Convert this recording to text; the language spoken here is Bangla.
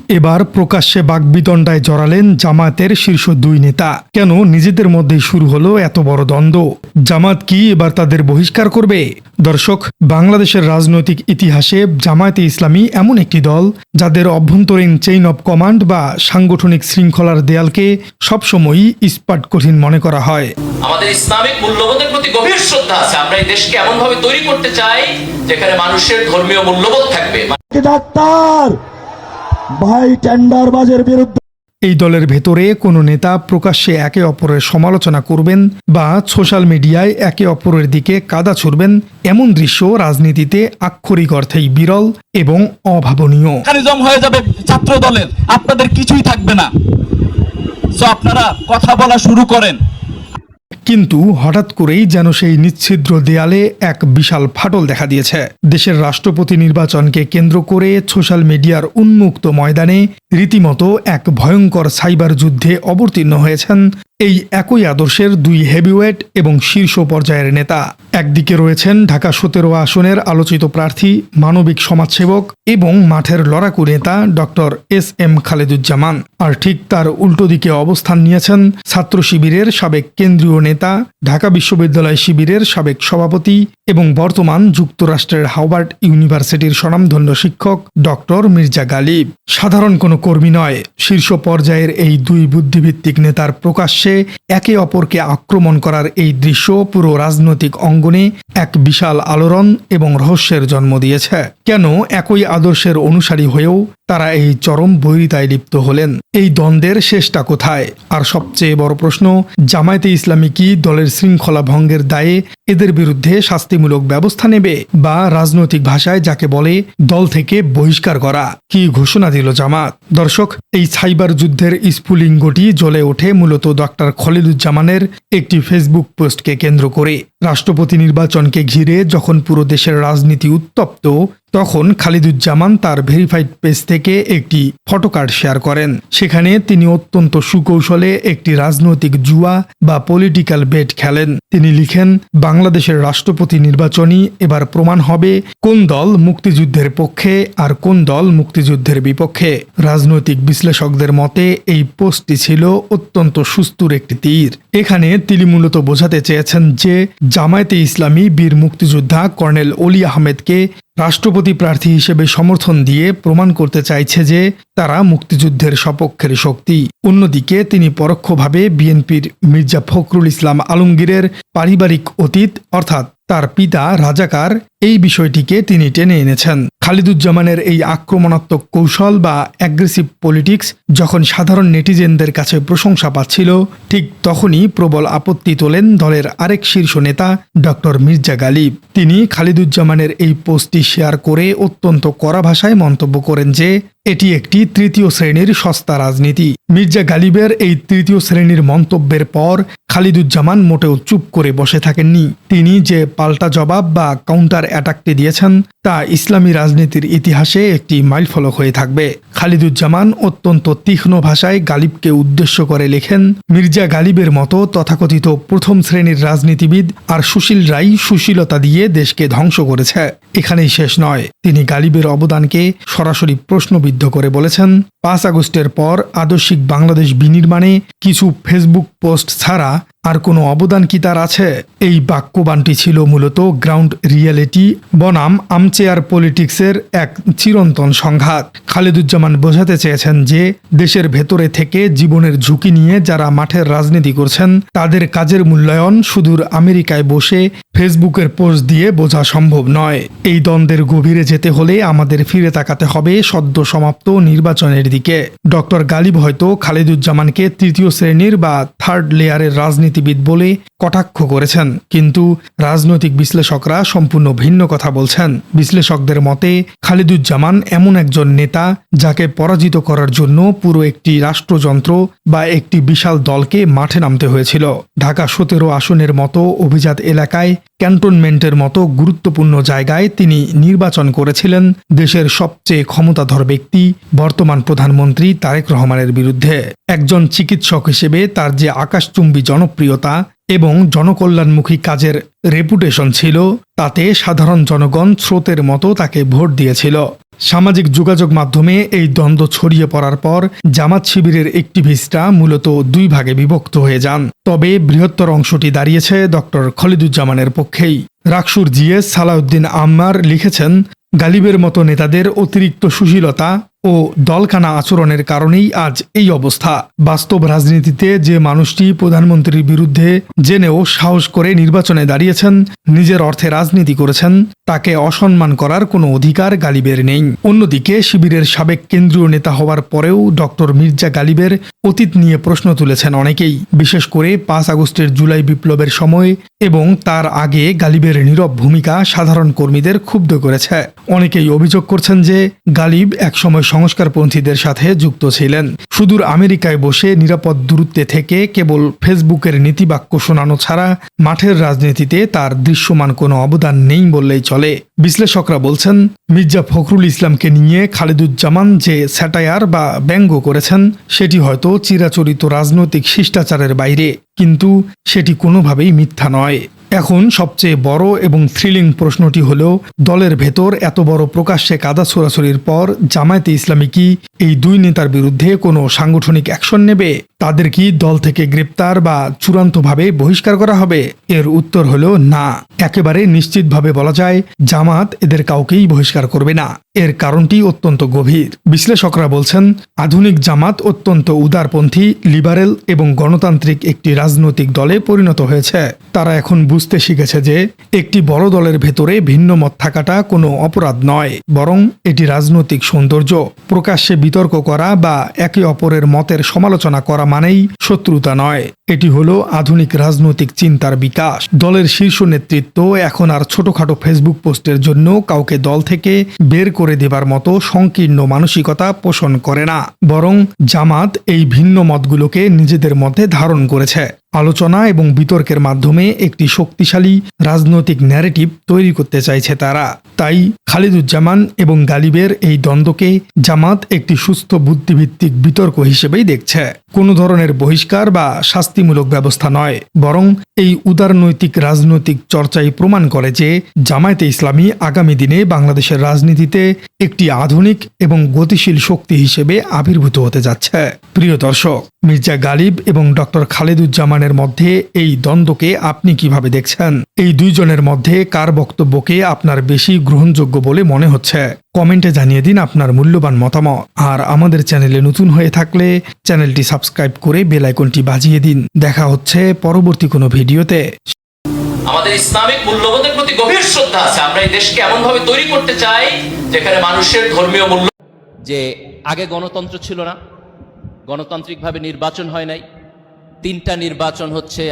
এবার প্রকাশ্যে বাগবিতণ্ডায় জড়ালেন জামায়াতের শীর্ষ দুই নেতা। কেন নিজেদের মধ্যেই শুরু হলো এত বড় দ্বন্দ্ব? জামাত কি এবার তাদের বহিষ্কার করবে? দর্শক, বাংলাদেশের রাজনৈতিক ইতিহাসে জামায়াতে ইসলামী এমন একটি দল যাদের অভ্যন্তরীণ চেইন অব কমান্ড বা সাংগঠনিক শৃঙ্খলার দেয়ালকে সবসময়ই ইস্পাত কঠিন মনে করা হয়। আমাদের ইসলামিক মূল্যবোধের প্রতি গভীর শ্রদ্ধা আছে। আমরা এই দেশকে এমন ভাবে তৈরি করতে চাই যেখানে মানুষের ধর্মীয় মূল্যবোধ থাকবে। ডাক্তার ভাই টেন্ডারবাজের বিরুদ্ধে এই দলের ভেতরে কোনো নেতা প্রকাশ্যে একে অপরের সমালোচনা করবেন বা সোশ্যাল মিডিয়ায় একে অপরের দিকে কাদা ছুড়বেন, এমন দৃশ্য রাজনীতিতে আক্ষরিক অর্থেই বিরল এবং অভাবনীয়। হয়ে যাবে ছাত্র দলের, আপনাদের কিছুই থাকবে না, তো আপনারা কথা বলা শুরু করেন। কিন্তু হঠাৎ করেই যেন সেই নিচ্ছিদ্র দেয়ালে এক বিশাল ফাটল দেখা দিয়েছে। দেশের রাষ্ট্রপতি নির্বাচনকে কেন্দ্র করে সোশ্যাল মিডিয়ার উন্মুক্ত ময়দানে রীতিমতো এক ভয়ঙ্কর সাইবার যুদ্ধে অবতীর্ণ হয়েছেন এই একই আদর্শের দুই হেভিওয়েট এবং শীর্ষ পর্যায়ের নেতা। একদিকে রয়েছেন ঢাকা 17 আসনের আলোচিত প্রার্থী, মানবিক সমাজসেবক এবং মাঠের লড়াকু নেতা ডক্টর এস.এম. খালেদুজ্জামান, আর ঠিক তার উল্টো দিকে অবস্থান নিয়েছেন ছাত্র শিবিরের সাবেক কেন্দ্রীয় নেতা, ঢাকা বিশ্ববিদ্যালয় শিবিরের সাবেক সভাপতি এবং বর্তমান যুক্তরাষ্ট্রের হার্ভার্ড ইউনিভার্সিটির স্বনামধন্য শিক্ষক ডক্টর মির্জা গালিব। সাধারণ কোনো কর্মী নয়, শীর্ষ পর্যায়ের এই দুই বুদ্ধিভিত্তিক নেতার প্রকাশ্যে একে অপরকে আক্রমণ করার এই দৃশ্য পুরো রাজনৈতিক অঙ্গনে এক বিশাল আলোড়ন এবং রহস্যের জন্ম দিয়েছে। কেন একই আদর্শের অনুসারী হয়েও তারা এই চরম বৈরিতায় লিপ্ত হলেন? এই দ্বন্দ্বের শেষটা কোথায়? আর সবচেয়ে বড় প্রশ্ন, জামায়াতে ইসলামী কি দলের শৃঙ্খলা ভঙ্গের দায়ে এদের বিরুদ্ধে শাস্তিমূলক ব্যবস্থা নেবে, বা রাজনৈতিক ভাষায় যাকে বলে দল থেকে বহিষ্কার করা? কি ঘোষণা দিল জামাত? দর্শক, এই সাইবার যুদ্ধের স্ফুলিঙ্গটি জ্বলে ওঠে মূলত ডক্টর খালেদুজ্জামানের একটি ফেসবুক পোস্টকে কেন্দ্র করে। রাষ্ট্রপতি নির্বাচনকে ঘিরে যখন পুরো দেশের রাজনীতি উত্তপ্ত, তখন খালেদুজ্জামান তার ভেরিফাইড পেজ থেকে একটি ফটোকার্ড শেয়ার করেন। সেখানে তিনি অত্যন্ত সুকৌশলে একটি রাজনৈতিক জুয়া বা পলিটিক্যাল বেট খেলেন। তিনি লিখেন, বাংলাদেশের রাষ্ট্রপতি নির্বাচনই এবার প্রমাণ হবে কোন দল মুক্তিযুদ্ধের পক্ষে আর কোন দল মুক্তিযুদ্ধের বিপক্ষে। রাজনৈতিক বিশ্লেষকদের মতে এই পোস্টটি ছিল অত্যন্ত সুস্থুর একটি তীর। এখানে তিনি মূলত বোঝাতে চেয়েছেন যে জামায়াতে ইসলামী বীর মুক্তিযোদ্ধা কর্নেল অলি আহমেদকে রাষ্ট্রপতি প্রার্থী হিসেবে সমর্থন দিয়ে প্রমাণ করতে চাইছে যে তারা মুক্তিযুদ্ধের সপক্ষের শক্তি। অন্যদিকে তিনি পরোক্ষভাবে বিএনপির মির্জা ফখরুল ইসলাম আলমগীরের পারিবারিক অতীত, অর্থাৎ তার পিতা রাজাকার, এই বিষয়টিকে তিনি টেনে এনেছেন। খালেদুজ্জামানের এই আক্রমণাত্মক কৌশল বা অ্যাগ্রেসিভ পলিটিক্স যখন সাধারণ নেটিজেনদের কাছে প্রশংসা পাচ্ছিল, ঠিক তখনই প্রবল আপত্তি তোলেন দলের আরেক শীর্ষ নেতা ডক্টর মির্জা গালিব। তিনি খালেদুজ্জামানের এই পোস্টটি শেয়ার করে অত্যন্ত কড়া ভাষায় মন্তব্য করেন যে এটি একটি তৃতীয় শ্রেণীর সস্তা রাজনীতি। মির্জা গালিবের এই তৃতীয় শ্রেণীর মন্তব্যের পর খালেদুজ্জামান মোটেও চুপ করে বসে থাকেননি। তিনি যে পাল্টা জবাব বা কাউন্টার অ্যাটাকটি দিয়েছেন তা ইসলামী রাজনীতির ইতিহাসে একটি মাইলফলক হয়ে থাকবে। খালেদুজ্জামান অত্যন্ত তীক্ষ্ণ ভাষায় গালিবকে উদ্দেশ্য করে লেখেন, মির্জা গালিবের মতো তথাকথিত প্রথম শ্রেণীর রাজনীতিবিদ আর সুশীলরাই সুশীলতা দিয়ে দেশকে ধ্বংস করেছে। এখানেই শেষ নয়, তিনি গালিবের অবদানকে সরাসরি প্রশ্নবিদ্ধ করে বলেছেন, 5 আগস্টের পর আদর্শিক বাংলাদেশ বিনির্মাণে কিছু ফেসবুক পোস্ট ছাড়া আর কোনো অবদান কি তার আছে? এই বাক্যবাণটি ছিল মূলত গ্রাউন্ড রিয়েলিটি বনাম আমচেয়ার পলিটিক্সের এক চিরন্তন সংঘাত। খালেদুজ্জামান বোঝাতে চেয়েছেন যে দেশের ভেতরে থেকে জীবনের ঝুঁকি নিয়ে যারা মাঠের রাজনীতি করছেন তাদের কাজের মূল্যায়ন সুদূর আমেরিকায় বসে ফেসবুকের পোস্ট দিয়ে বোঝা সম্ভব নয়। এই দ্বন্দ্বের গভীরে যেতে হলে আমাদের ফিরে তাকাতে হবে সদ্য সমাপ্ত নির্বাচনের দিকে। ডক্টর গালিব হয়তো খালেদুজ্জামানকে তৃতীয় শ্রেণীর বা থার্ড লেয়ারের রাজনীতিবিদ বলে কটাক্ষ করেছেন, কিন্তু রাজনৈতিক বিশ্লেষকরা সম্পূর্ণ ভিন্ন কথা বলছেন। বিশ্লেষকদের মতে খালেদুজ্জামান এমন একজন নেতা যাকে পরাজিত করার জন্য পুরো একটি রাষ্ট্রযন্ত্র বা একটি বিশাল দলকে মাঠে নামতে হয়েছিল। ঢাকা 17 আসনের মতো অভিজাত এলাকায়, ক্যান্টনমেন্টের মতো গুরুত্বপূর্ণ জায়গায় তিনি নির্বাচন করেছিলেন দেশের সবচেয়ে ক্ষমতাধর ব্যক্তি বর্তমান প্রধানমন্ত্রী তারেক রহমানের বিরুদ্ধে। একজন চিকিৎসক হিসেবে তার যে আকাশচুম্বী জনপ্রিয়তা এবং জনকল্যাণমুখী কাজের রেপুটেশন ছিল, তাতে সাধারণ জনগণ স্রোতের মতো তাকে ভোট দিয়েছিল। সামাজিক যোগাযোগ মাধ্যমে এই দ্বন্দ্ব ছড়িয়ে পড়ার পর জামাত শিবিরের অ্যাক্টিভিস্টরা মূলত দুই ভাগে বিভক্ত হয়ে যান। তবে বৃহত্তর অংশটি দাঁড়িয়েছে ডক্টর খলিদুজ্জামানের পক্ষেই। রাকসুর জিএস সালাউদ্দিন আম্মার লিখেছেন, গালিবের মতো নেতাদের অতিরিক্ত সুশীলতা ও দলকানা আচরণের কারণেই আজ এই অবস্থা। বাস্তব রাজনীতিতে যে মানুষটি প্রধানমন্ত্রীর বিরুদ্ধে জেনেও সাহস করে নির্বাচনে দাঁড়িয়েছেন, নিজের অর্থে রাজনীতি করেছেন, তাকে অসম্মান করার কোনো অধিকার গালিবের নেই। অন্যদিকে শিবিরের সাবেক কেন্দ্রীয় নেতা হওয়ার পরেও ডক্টর মির্জা গালিবের অতীত নিয়ে প্রশ্ন তুলেছেন অনেকেই, বিশেষ করে ৫ আগস্টের জুলাই বিপ্লবের সময় এবং তার আগে গালিবের নীরব ভূমিকা সাধারণ কর্মীদের ক্ষুব্ধ করেছে। অনেকেই অভিযোগ করছেন যে গালিব একসময় সংস্কারপন্থীদের সাথে যুক্ত ছিলেন। সুদূর আমেরিকায় বসে নিরাপদ দূরত্বে থেকে কেবল ফেসবুকের নীতিবাক্য শোনানো ছাড়া মাঠের রাজনীতিতে তার দৃশ্যমান কোনো অবদান নেই বললেই চলে। বিশ্লেষকরা বলছেন, মির্জা ফখরুল ইসলামকে নিয়ে খালেদুজ্জামান যে স্যাটায়ার বা ব্যঙ্গ করেছেন সেটি হয়তো চিরাচরিত রাজনৈতিক শিষ্টাচারের বাইরে, কিন্তু সেটি কোনোভাবেই মিথ্যা নয়। এখন সবচেয়ে বড় এবং থ্রিলিং প্রশ্নটি হল, দলের ভেতর এত বড় প্রকাশ্যে কাদা ছোড়াছড়ির পর জামায়াতে ইসলামী কি এই দুই নেতার বিরুদ্ধে কোনো সাংগঠনিক অ্যাকশন নেবে? তাদের কি দল থেকে গ্রেপ্তার বা চূড়ান্তভাবে বহিষ্কার করা হবে? এর উত্তর হল না। একেবারে নিশ্চিতভাবে বলা যায়, জামাত এদের কাউকেই বহিষ্কার করবে না। এর কারণটি অত্যন্ত গভীর। বিশ্লেষকরা বলছেন, আধুনিক জামাত অত্যন্ত উদারপন্থী, লিবারেল এবং গণতান্ত্রিক একটি রাজনৈতিক দলে পরিণত হয়েছে। তারা এখন বুঝতে শিখেছে যে একটি বড় দলের ভেতরে ভিন্ন মত থাকাটা কোনো অপরাধ নয়, বরং এটি রাজনৈতিক সৌন্দর্য। প্রকাশ্যে বিতর্ক করা বা একে অপরের মতের সমালোচনা করা মানেই শত্রুতা নয়, এটি হলো আধুনিক রাজনৈতিক চিন্তার বিকাশ। দলের শীর্ষ নেতৃত্ব এখন আর ছোটখাটো ফেসবুক পোস্টের জন্য কাউকে দল থেকে বের করে দেবার মতো সংকীর্ণ মানসিকতা পোষণ করে না, বরং জামাত এই ভিন্ন মতগুলোকে নিজেদের মধ্যে ধারণ করেছে। আলোচনা এবং বিতর্কের মাধ্যমে একটি শক্তিশালী রাজনৈতিক ন্যারেটিভ তৈরি করতে চাইছে তারা। তাই খালিদুজ্জামান এবং গালিবের এই দ্বন্দ্বকে জামাত একটি সুস্থ বুদ্ধিভিত্তিক বিতর্ক হিসেবেই দেখছে, কোনো ধরনের বহিষ্কার বা শাস্তিমূলক ব্যবস্থা নয়। বরং এই উদারনৈতিক রাজনৈতিক চর্চাই প্রমাণ করে যে জামায়াতে ইসলামী আগামী দিনে বাংলাদেশের রাজনীতিতে একটি আধুনিক এবং গতিশীল শক্তি হিসেবে আবির্ভূত হতে যাচ্ছে। প্রিয় দর্শক, মির্জা গালিব এবং ডক্টর খালেদুজ্জামানের মধ্যে এই দ্বন্দ্বকে আপনি কিভাবে দেখছেন? এই দুইজনের মধ্যে কার বক্তব্যকে আপনার বেশি গ্রহণযোগ্য বলে মনে হচ্ছে? কমেন্টে জানিয়ে দিন আপনার মূল্যবান মতামত। আর আমাদের চ্যানেলে নতুন হয়ে থাকলে চ্যানেলটি সাবস্ক্রাইব করে বেল আইকনটি বাজিয়ে দিন। দেখা হচ্ছে পরবর্তী কোনো ভিডিওতে। আমাদের ইসলামিক মূল্যবোধের প্রতি গভীর শ্রদ্ধা আছে। আমরা এই দেশকে এমন ভাবে তৈরি করতে চাই যেখানে মানুষের ধর্মীয় মূল্য, যে আগে গণতন্ত্র ছিল না, গণতান্ত্রিকভাবে নির্বাচন হয় নাই, 3টা নির্বাচন হচ্ছে।